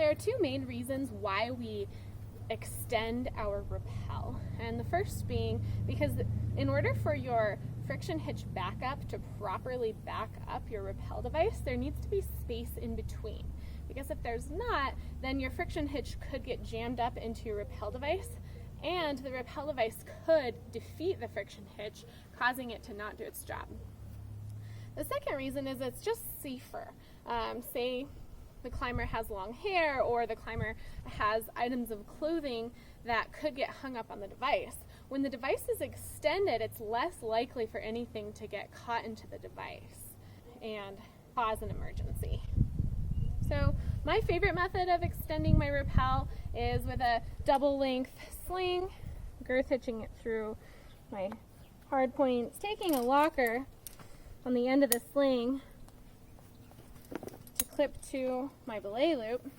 there are two main reasons why we extend our rappel. And the first being because in order for your friction hitch backup to properly back up your rappel device, there needs to be space in between. Because if there's not, then your friction hitch could get jammed up into your rappel device, and the rappel device could defeat the friction hitch, causing it to not do its job. The second reason is it's just safer. Say the climber has long hair, or the climber has items of clothing that could get hung up on the device. When the device is extended, it's less likely for anything to get caught into the device and cause an emergency. So my favorite method of extending my rappel is with a double length sling, girth hitching it through my hard points, taking a locker on the end of the sling to clip to my belay loop.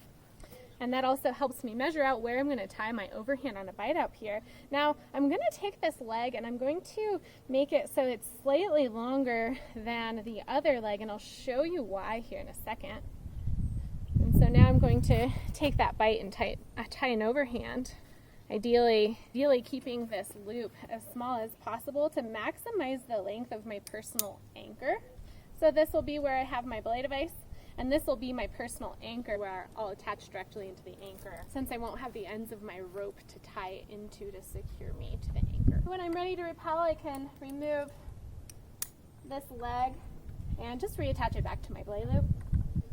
And that also helps me measure out where I'm going to tie my overhand on a bite out here. Now, I'm going to take this leg and I'm going to make it so it's slightly longer than the other leg, and I'll show you why here in a second. And so now I'm going to take that bite and tie an overhand, ideally keeping this loop as small as possible to maximize the length of my personal anchor. So this will be where I have my belay device, and this will be my personal anchor where I'll attach directly into the anchor, since I won't have the ends of my rope to tie it into to secure me to the anchor. When I'm ready to rappel, I can remove this leg and just reattach it back to my belay loop.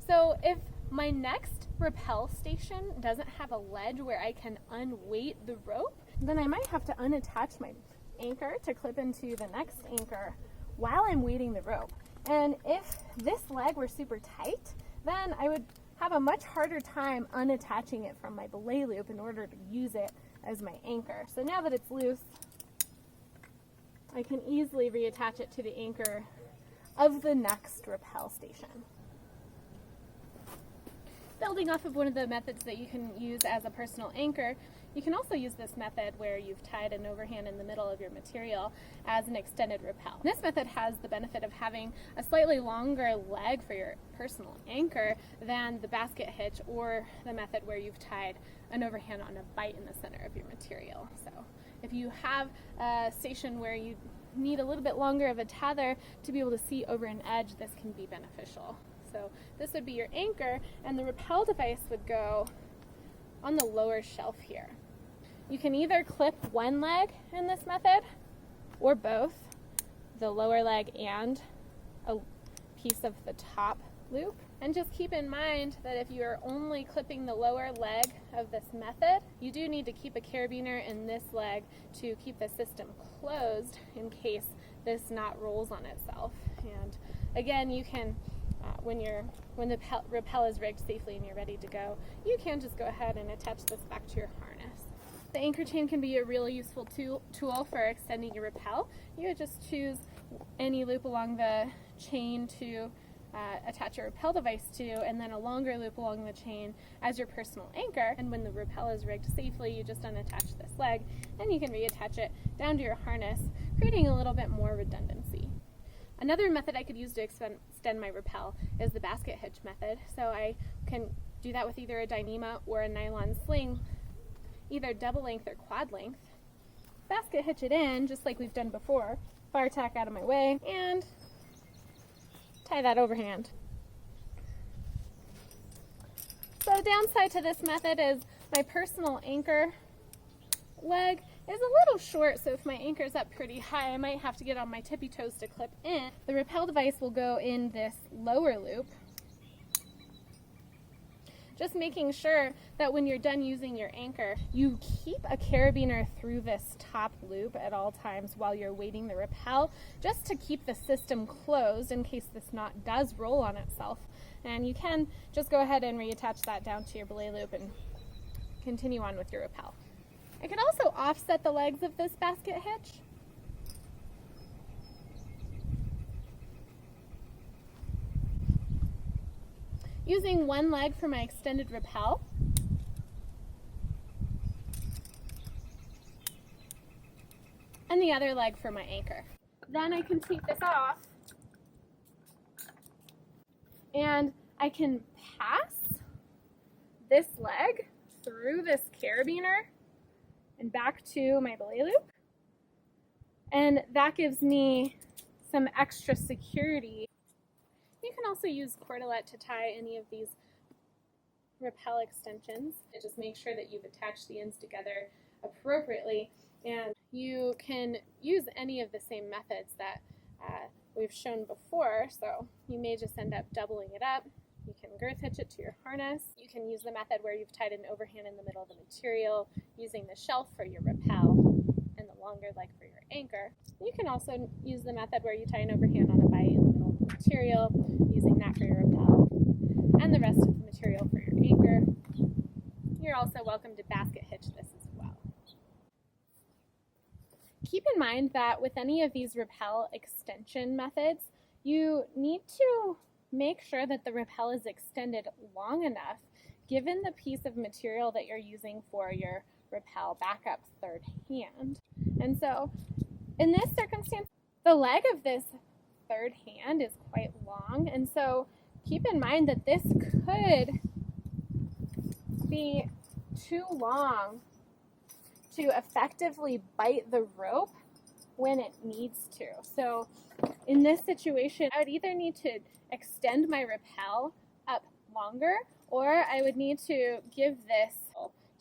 So if my next rappel station doesn't have a ledge where I can unweight the rope, then I might have to unattach my anchor to clip into the next anchor while I'm weighting the rope. And if this leg were super tight, then I would have a much harder time unattaching it from my belay loop in order to use it as my anchor. So now that it's loose, I can easily reattach it to the anchor of the next rappel station. Building off of one of the methods that you can use as a personal anchor, you can also use this method where you've tied an overhand in the middle of your material as an extended rappel. This method has the benefit of having a slightly longer leg for your personal anchor than the basket hitch or the method where you've tied an overhand on a bite in the center of your material. So if you have a station where you need a little bit longer of a tether to be able to see over an edge, this can be beneficial. So this would be your anchor, and the rappel device would go on the lower shelf here. You can either clip one leg in this method, or both, the lower leg and a piece of the top loop. And just keep in mind that if you are only clipping the lower leg of this method, you do need to keep a carabiner in this leg to keep the system closed in case this knot rolls on itself. And again, you can when the rappel is rigged safely and you're ready to go, you can just go ahead and attach this back to your harness. The anchor chain can be a really useful tool for extending your rappel. You would just choose any loop along the chain to attach your rappel device to, and then a longer loop along the chain as your personal anchor. And when the rappel is rigged safely, you just unattach this leg and you can reattach it down to your harness, creating a little bit more redundancy. Another method I could use to extend my rappel is the basket hitch method. So I can do that with either a Dyneema or a nylon sling, either double length or quad length. Basket hitch it in, just like we've done before. Bar tack out of my way, and tie that overhand. So the downside to this method is my personal anchor leg is a little short, so if my anchor's up pretty high, I might have to get on my tippy toes to clip in. The rappel device will go in this lower loop. Just making sure that when you're done using your anchor, you keep a carabiner through this top loop at all times while you're weighting the rappel, just to keep the system closed in case this knot does roll on itself. And you can just go ahead and reattach that down to your belay loop and continue on with your rappel. I can also offset the legs of this basket hitch. Using one leg for my extended rappel, and the other leg for my anchor. Then I can take this off and I can pass this leg through this carabiner and back to my belay loop. And that gives me some extra security. You can also use cordelette to tie any of these rappel extensions. And just make sure that you've attached the ends together appropriately. And you can use any of the same methods that we've shown before. So you may just end up doubling it up. You can girth hitch it to your harness. You can use the method where you've tied an overhand in the middle of the material, using the shelf for your rappel and the longer leg for your anchor. You can also use the method where you tie an overhand on a bight in the middle of the material, using that for your rappel and the rest of the material for your anchor. You're also welcome to basket hitch this as well. Keep in mind that with any of these rappel extension methods, you need to make sure that the rappel is extended long enough given the piece of material that you're using for your rappel backup third hand. And so in this circumstance, the leg of this third hand is quite long, and so keep in mind that this could be too long to effectively bite the rope when it needs to. So in this situation, I would either need to extend my rappel up longer, or I would need to give this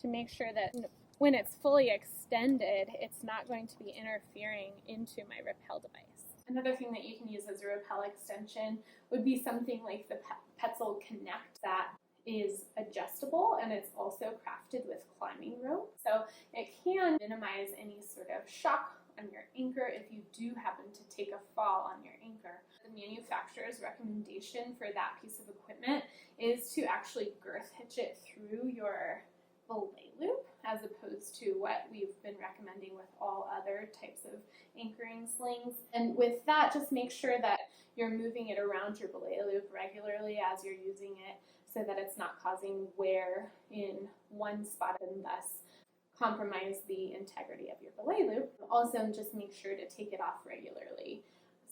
to make sure that when it's fully extended, it's not going to be interfering into my rappel device. Another thing that you can use as a rappel extension would be something like the Petzl Connect that is adjustable, and it's also crafted with climbing rope. So it can minimize any sort of shock on your anchor if you do happen to take a fall on your anchor. The manufacturer's recommendation for that piece of equipment is to actually girth hitch it through your belay loop, as opposed to what we've been recommending with all other types of anchoring slings. And with that, just make sure that you're moving it around your belay loop regularly as you're using it, so that it's not causing wear in one spot and thus compromise the integrity of your belay loop. Also, just make sure to take it off regularly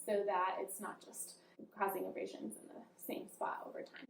so that it's not just causing abrasions in the same spot over time.